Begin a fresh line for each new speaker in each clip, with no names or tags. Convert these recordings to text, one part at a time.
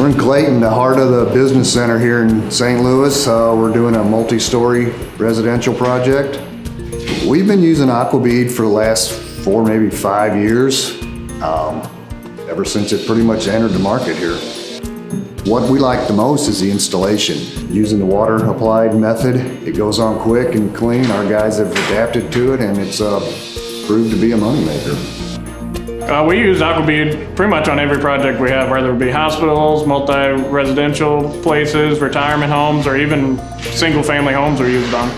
We're in Clayton, the heart of the business center here in St. Louis. We're doing a multi-story residential project. We've been using AquaBead for the last 4, maybe 5 years, ever since it pretty much entered the market here. What we like the most is the installation. Using the water applied method, it goes on quick and clean. Our guys have adapted to it, and it's proved to be a moneymaker.
We use AquaBead pretty much on every project we have, whether it be hospitals, multi-residential places, retirement homes, or even single-family homes are used on.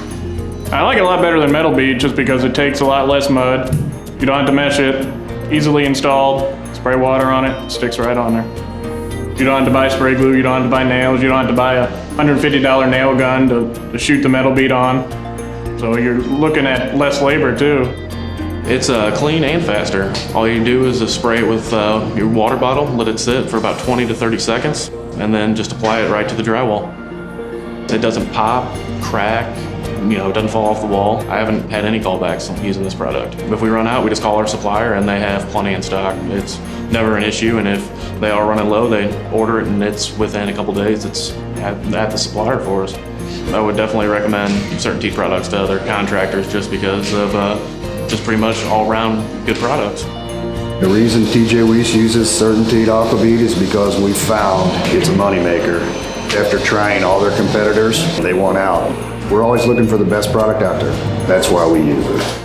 I like it a lot better than Metal Bead just because it takes a lot less mud. You don't have to mesh it, easily installed, spray water on it, sticks right on there. You don't have to buy spray glue, you don't have to buy nails, you don't have to buy a $150 nail gun to shoot the Metal Bead on. So you're looking at less labor too.
It's clean and faster. All you do is spray it with your water bottle, let it sit for about 20 to 30 seconds, and then just apply it right to the drywall. It doesn't pop, crack, it doesn't fall off the wall. I haven't had any callbacks using this product. If we run out, we just call our supplier and they have plenty in stock. It's never an issue, and if they are running low, they order it and it's within a couple days, it's at the supplier for us. I would definitely recommend CertainTeed products to other contractors just because of just pretty much all-around good products.
The reason TJ Weiss uses CertainTeed AquaBead is because we found it's a moneymaker. After trying all their competitors, they won out. We're always looking for the best product out there. That's why we use it.